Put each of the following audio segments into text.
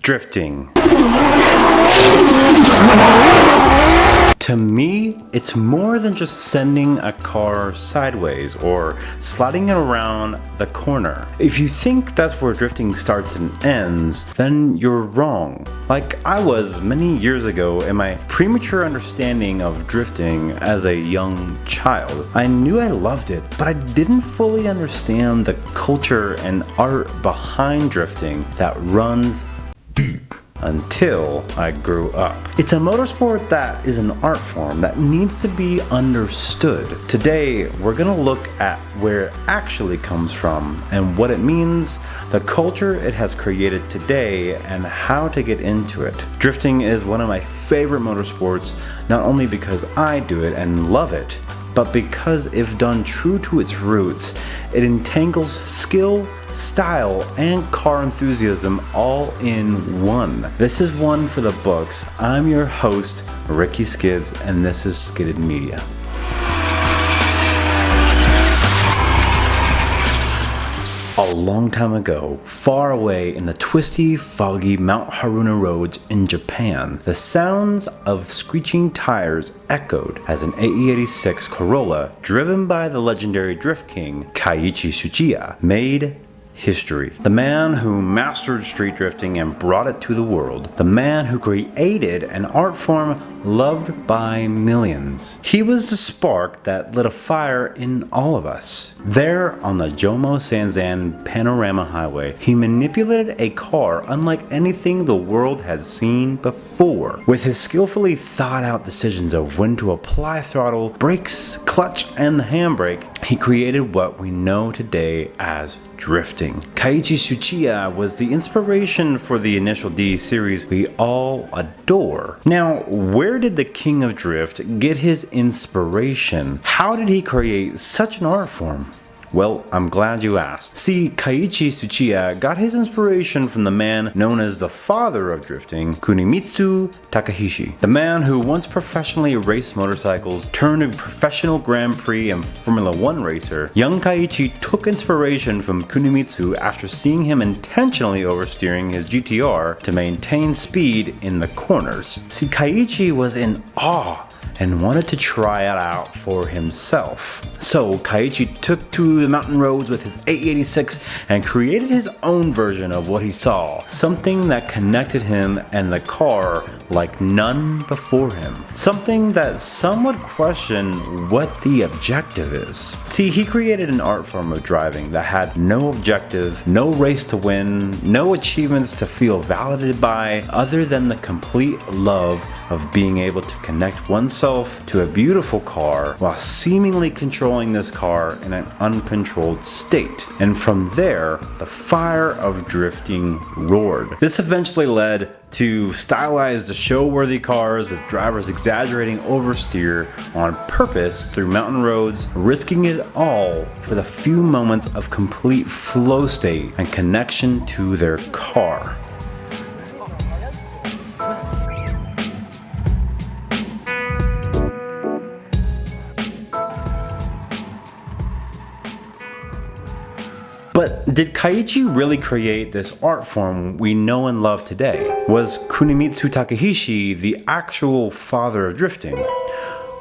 drifting. To me, it's more than just sending a car sideways or sliding it around the corner. If you think that's where drifting starts and ends, then you're wrong. Like I was many years ago in my premature understanding of drifting as a young child. I knew I loved it, but I didn't fully understand the culture and art behind drifting that runs deep. Until I grew up. It's a motorsport that is an art form that needs to be understood. Today, we're gonna look at where it actually comes from and what it means, the culture it has created today, and how to get into it. Drifting is one of my favorite motorsports, not only because I do it and love it, but because if done true to its roots, it entangles skill, style, and car enthusiasm all in one. This is one for the books. I'm your host, Ricky Skids, and this is Skidded Media. A long time ago, far away in the twisty, foggy Mount Haruna roads in Japan, the sounds of screeching tires echoed as an AE86 Corolla, driven by the legendary drift king Keiichi Tsuchiya, made history. The man who mastered street drifting and brought it to the world. The man who created an art form loved by millions. He was the spark that lit a fire in all of us. There on the Jomo Sanzan Panorama Highway, he manipulated a car unlike anything the world had seen before. With his skillfully thought out decisions of when to apply throttle, brakes, clutch, and the handbrake, he created what we know today as drifting. Keiichi Tsuchiya was the inspiration for the initial D series we all adore. Now, where did the king of drift get his inspiration? How did he create such an art form? Well, I'm glad you asked. See, Keiichi Tsuchiya got his inspiration from the man known as the father of drifting, Kunimitsu Takahashi. The man who once professionally raced motorcycles turned a professional Grand Prix and Formula 1 racer. Young Keiichi took inspiration from Kunimitsu after seeing him intentionally oversteering his GTR to maintain speed in the corners. See, Keiichi was in awe and wanted to try it out for himself. So Keiichi took to the mountain roads with his AE86 and created his own version of what he saw, something that connected him and the car like none before him. Something that some would question what the objective is. See, he created an art form of driving that had no objective, no race to win, no achievements to feel validated by, other than the complete love of being able to connect oneself to a beautiful car while seemingly controlling this car in an uncontrolled state. And from there, the fire of drifting roared. This eventually led to stylized show-worthy cars with drivers exaggerating oversteer on purpose through mountain roads, risking it all for the few moments of complete flow state and connection to their car. But did Keiichi really create this art form we know and love today? Was Kunimitsu Takahashi the actual father of drifting?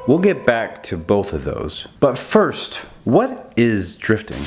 We'll get back to both of those. But first, what is drifting?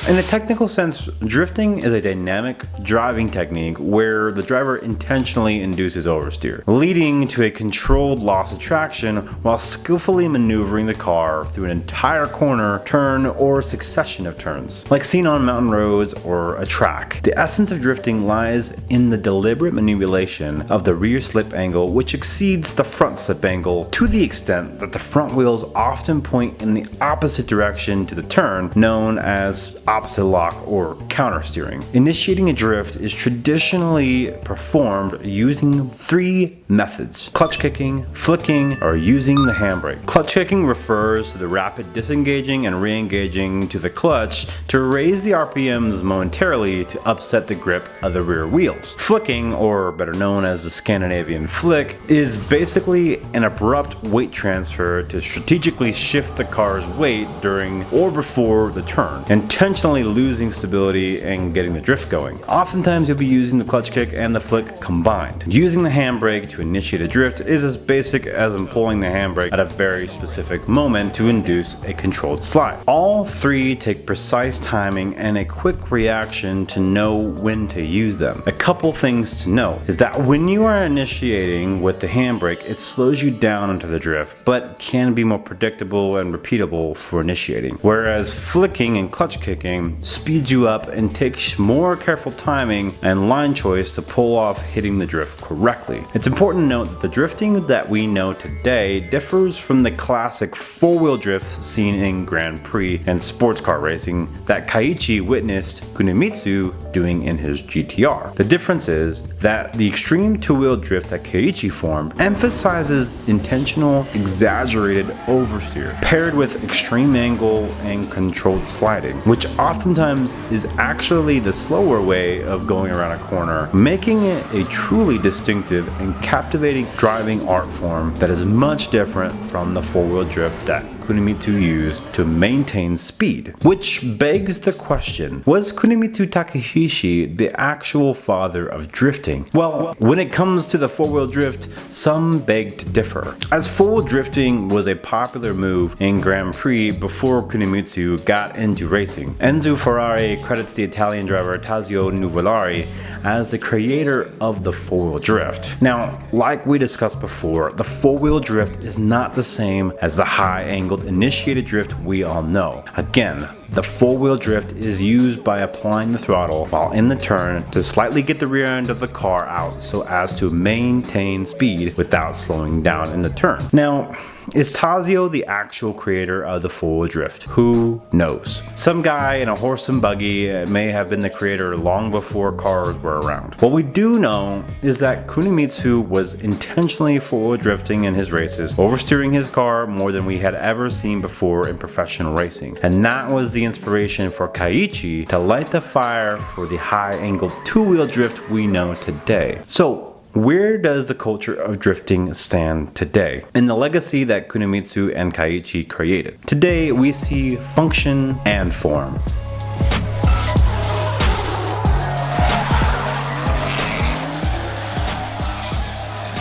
In a technical sense, drifting is a dynamic driving technique where the driver intentionally induces oversteer, leading to a controlled loss of traction while skillfully maneuvering the car through an entire corner, turn, or succession of turns, like seen on mountain roads or a track. The essence of drifting lies in the deliberate manipulation of the rear slip angle, which exceeds the front slip angle to the extent that the front wheels often point in the opposite direction to the turn, known as opposite lock or counter steering. Initiating a drift is traditionally performed using three methods: clutch kicking, flicking, or using the handbrake. Clutch kicking refers to the rapid disengaging and re-engaging to the clutch to raise the RPMs momentarily to upset the grip of the rear wheels. Flicking, or better known as the Scandinavian flick, is basically an abrupt weight transfer to strategically shift the car's weight during or before the turn, intentionally intentionally losing stability and getting the drift going. Oftentimes you'll be using the clutch kick and the flick combined. Using the handbrake to initiate a drift is as basic as employing the handbrake at a very specific moment to induce a controlled slide. All three take precise timing and a quick reaction to know when to use them. A couple things to know is that when you are initiating with the handbrake, it slows you down into the drift, but can be more predictable and repeatable for initiating. Whereas flicking and clutch kicking speeds you up and takes more careful timing and line choice to pull off hitting the drift correctly. It's important to note that the drifting that we know today differs from the classic four-wheel drift seen in Grand Prix and sports car racing that Keiichi witnessed Kunimitsu doing in his GTR. The difference is that the extreme two-wheel drift that Keiichi formed emphasizes intentional, exaggerated oversteer paired with extreme angle and controlled sliding, which oftentimes is actually the slower way of going around a corner, making it a truly distinctive and captivating driving art form that is much different from the four-wheel drift that Kunimitsu used to maintain speed. Which begs the question, was Kunimitsu Takahashi the actual father of drifting? Well, when it comes to the four-wheel drift, some beg to differ. As full drifting was a popular move in Grand Prix before Kunimitsu got into racing. Enzo Ferrari credits the Italian driver Tazio Nuvolari as the creator of the four-wheel drift. Now, like we discussed before, the four-wheel drift is not the same as the high-angled initiated drift we all know. Again, the four-wheel drift is used by applying the throttle while in the turn to slightly get the rear end of the car out so as to maintain speed without slowing down in the turn. Now, is Tazio the actual creator of the four-wheel drift? Who knows? Some guy in a horse and buggy may have been the creator long before cars were around. What we do know is that Kunimitsu was intentionally four-wheel drifting in his races, oversteering his car more than we had ever seen before in professional racing. And that was the inspiration for Keiichi to light the fire for the high-angled two-wheel drift we know today. So, where does the culture of drifting stand today? In the legacy that Kunimitsu and Keiichi created. Today we see function and form.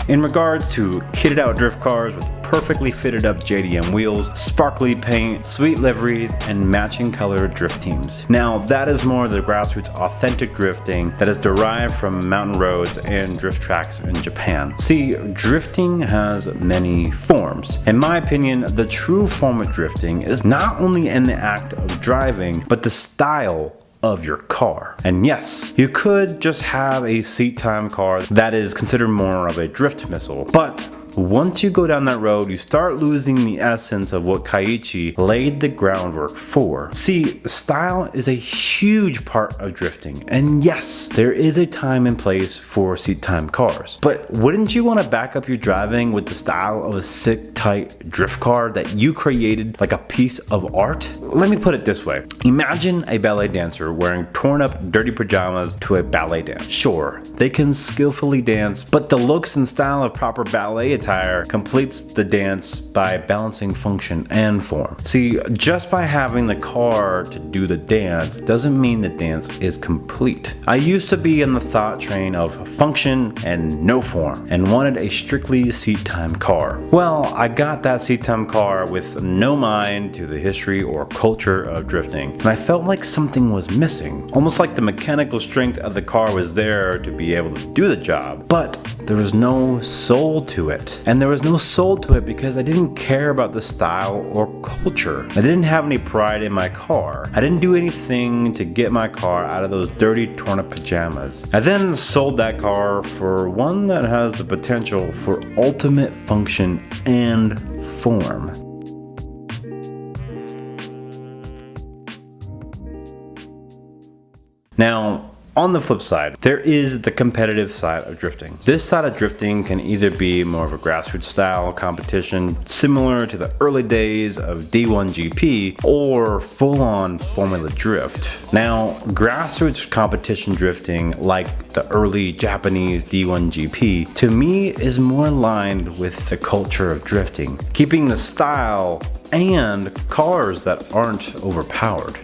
In regards to kitted out drift cars with perfectly fitted up JDM wheels, sparkly paint, sweet liveries, and matching colored drift teams. Now that is more the grassroots authentic drifting that is derived from mountain roads and drift tracks in Japan. See, drifting has many forms. In my opinion, the true form of drifting is not only in the act of driving, but the style of your car. And yes, you could just have a seat time car that is considered more of a drift missile, but once you go down that road, you start losing the essence of what Keiichi laid the groundwork for. See, style is a huge part of drifting, and yes, there is a time and place for seat time cars. But wouldn't you want to back up your driving with the style of a sick, tight drift car that you created like a piece of art? Let me put it this way. Imagine a ballet dancer wearing torn up, dirty pajamas to a ballet dance. Sure, they can skillfully dance, but the looks and style of proper ballet attire completes the dance by balancing function and form. See, just by having the car to do the dance doesn't mean the dance is complete. I used to be in the thought train of function and no form and wanted a strictly seat time car. Well, I got that seat time car with no mind to the history or culture of drifting, and I felt like something was missing. Almost like the mechanical strength of the car was there to be able to do the job, but there was no soul to it. And there was no soul to it because I didn't care about the style or culture. I didn't have any pride in my car. I didn't do anything to get my car out of those dirty, torn up pajamas. I then sold that car for one that has the potential for ultimate function and form. Now, on the flip side, there is the competitive side of drifting. This side of drifting can either be more of a grassroots style competition similar to the early days of D1 GP or full-on Formula Drift. Now, grassroots competition drifting like the early Japanese D1 GP to me is more aligned with the culture of drifting, keeping the style and cars that aren't overpowered.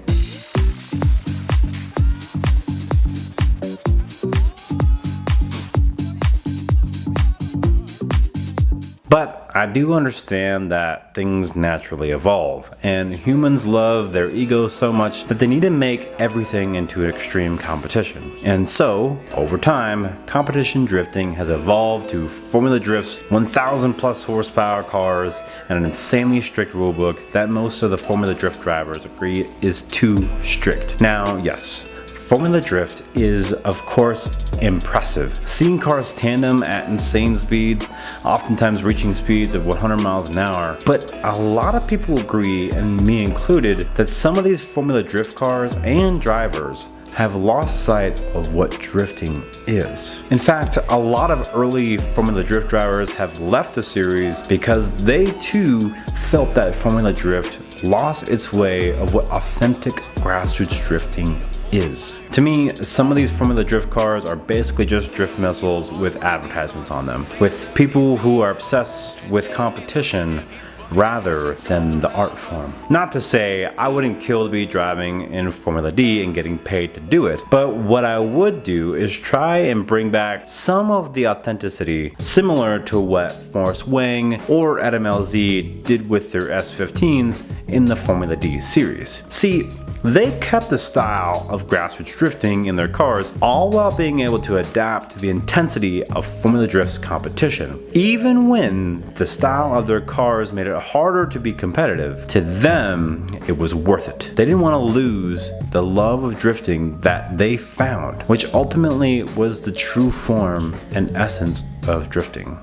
But I do understand that things naturally evolve, and humans love their ego so much that they need to make everything into an extreme competition. And so, over time, competition drifting has evolved to Formula Drift's 1,000 plus horsepower cars and an insanely strict rulebook that most of the Formula Drift drivers agree is too strict. Now, yes, Formula Drift is, of course, impressive. Seeing cars tandem at insane speeds, oftentimes reaching speeds of 100 miles an hour, but a lot of people agree, and me included, that some of these Formula Drift cars and drivers have lost sight of what drifting is. In fact, a lot of early Formula Drift drivers have left the series because they too felt that Formula Drift lost its way of what authentic grassroots drifting is. To me, some of these Formula Drift cars are basically just drift missiles with advertisements on them, with people who are obsessed with competition rather than the art form. Not to say I wouldn't kill to be driving in Formula D and getting paid to do it, but what I would do is try and bring back some of the authenticity similar to what Forrest Wang or Adam LZ did with their S15s in the Formula D series. See, they kept the style of grassroots drifting in their cars, all while being able to adapt to the intensity of Formula Drift's competition. Even when the style of their cars made it harder to be competitive, to them, it was worth it. They didn't want to lose the love of drifting that they found, which ultimately was the true form and essence of drifting.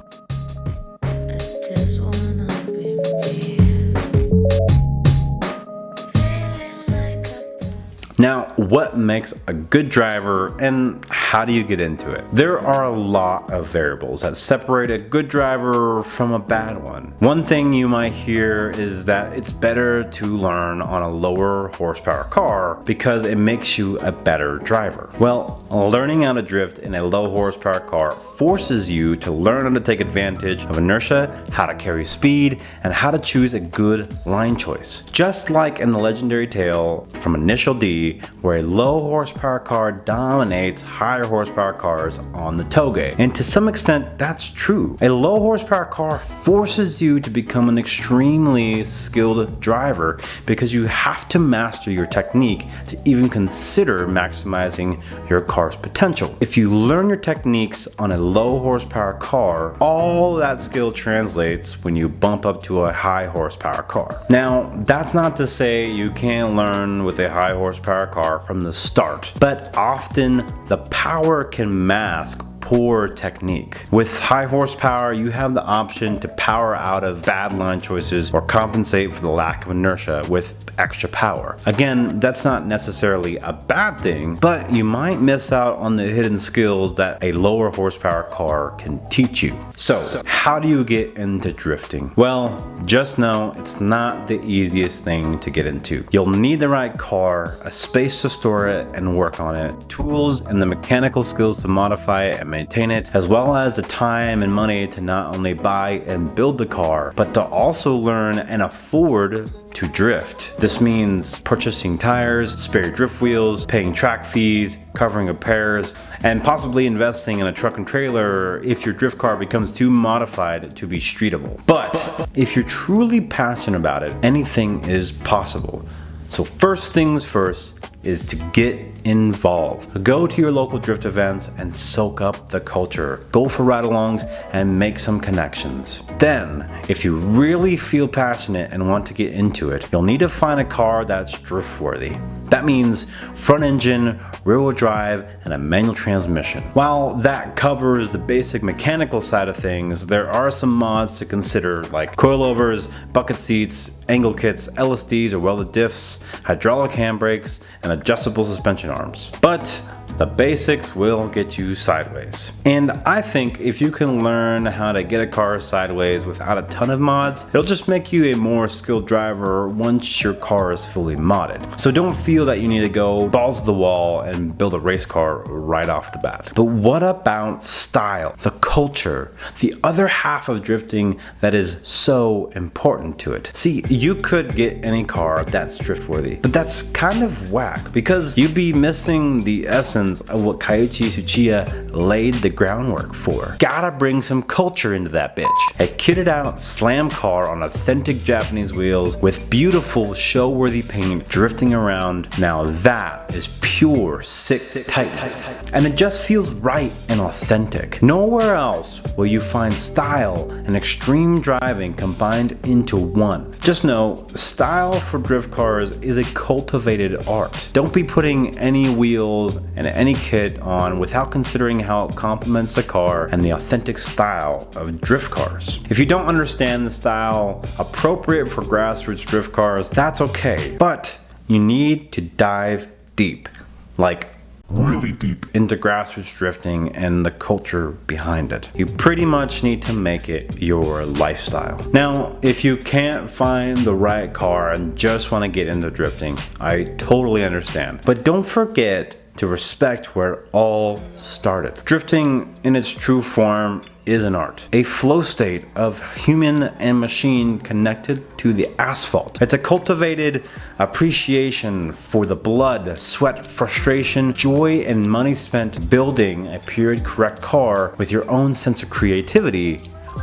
Now, what makes a good driver and how do you get into it? There are a lot of variables that separate a good driver from a bad one. One thing you might hear is that it's better to learn on a lower horsepower car because it makes you a better driver. Well, learning how to drift in a low horsepower car forces you to learn how to take advantage of inertia, how to carry speed, and how to choose a good line choice. Just like in the legendary tale from Initial D, where a low horsepower car dominates higher horsepower cars on the toge. And to some extent, that's true. A low horsepower car forces you to become an extremely skilled driver because you have to master your technique to even consider maximizing your car's potential. If you learn your techniques on a low horsepower car, all that skill translates when you bump up to a high horsepower car. Now, that's not to say you can't learn with a high horsepower car from the start, but often the power can mask poor technique. With high horsepower, you have the option to power out of bad line choices or compensate for the lack of inertia with extra power. Again, that's not necessarily a bad thing, but you might miss out on the hidden skills that a lower horsepower car can teach you. So, how do you get into drifting? Well, just know it's not the easiest thing to get into. You'll need the right car, a space to store it and work on it, tools and the mechanical skills to modify it and maintain it, as well as the time and money to not only buy and build the car, but to also learn and afford to drift. This means purchasing tires, spare drift wheels, paying track fees, covering repairs, and possibly investing in a truck and trailer if your drift car becomes too modified to be streetable. But if you're truly passionate about it, anything is possible. So first things first is to get involved. Go to your local drift events and soak up the culture. Go for ride-alongs and make some connections. Then, if you really feel passionate and want to get into it, you'll need to find a car that's drift-worthy. That means front engine, rear-wheel drive, and a manual transmission. While that covers the basic mechanical side of things, there are some mods to consider like coilovers, bucket seats, angle kits, LSDs or welded diffs, hydraulic handbrakes, and adjustable suspension arms. But the basics will get you sideways. And I think if you can learn how to get a car sideways without a ton of mods, it'll just make you a more skilled driver once your car is fully modded. So don't feel that you need to go balls to the wall and build a race car right off the bat. But what about style, the culture, the other half of drifting that is so important to it? See, you could get any car that's drift worthy, but that's kind of whack because you'd be missing the essence essence of what Keiichi Tsuchiya laid the groundwork for. Gotta bring some culture into that bitch. A kitted out slam car on authentic Japanese wheels with beautiful show-worthy paint drifting around. Now that is pure sick tightness. And it just feels right and authentic. Nowhere else will you find style and extreme driving combined into one. Just know, style for drift cars is a cultivated art. Don't be putting any wheels and any kit on without considering how it complements the car and the authentic style of drift cars. If you don't understand the style appropriate for grassroots drift cars, that's okay. But you need to dive deep, like really deep, into grassroots drifting and the culture behind it. You pretty much need to make it your lifestyle. Now, if you can't find the right car and just want to get into drifting, I totally understand. But don't forget to respect where it all started. Drifting in its true form is an art, a flow state of human and machine connected to the asphalt. It's a cultivated appreciation for the blood, sweat, frustration, joy, and money spent building a period correct car with your own sense of creativity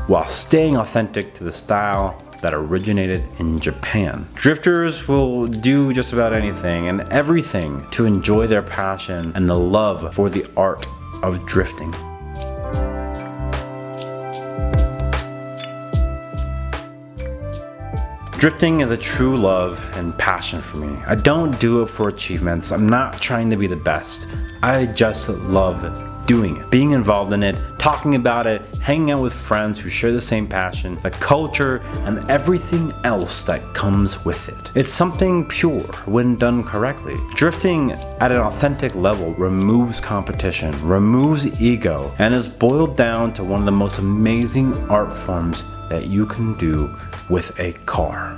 while staying authentic to the style that originated in Japan. Drifters will do just about anything and everything to enjoy their passion and the love for the art of drifting. Drifting is a true love and passion for me. I don't do it for achievements. I'm not trying to be the best. I just love doing it, being involved in it, talking about it, hanging out with friends who share the same passion, the culture, and everything else that comes with it. It's something pure when done correctly. Drifting at an authentic level removes competition, removes ego, and is boiled down to one of the most amazing art forms that you can do with a car.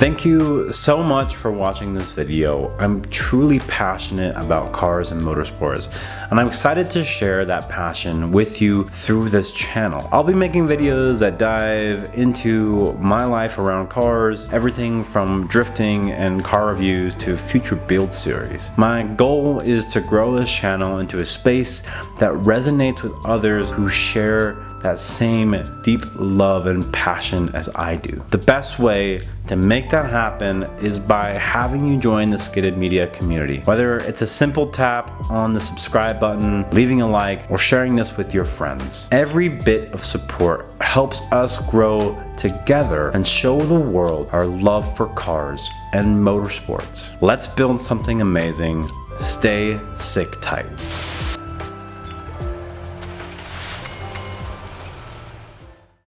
Thank you so much for watching this video. I'm truly passionate about cars and motorsports, and I'm excited to share that passion with you through this channel. I'll be making videos that dive into my life around cars, everything from drifting and car reviews to future build series. My goal is to grow this channel into a space that resonates with others who share that same deep love and passion as I do. The best way to make that happen is by having you join the Skidded Media community. Whether it's a simple tap on the subscribe button, leaving a like, or sharing this with your friends. Every bit of support helps us grow together and show the world our love for cars and motorsports. Let's build something amazing. Stay sick tight.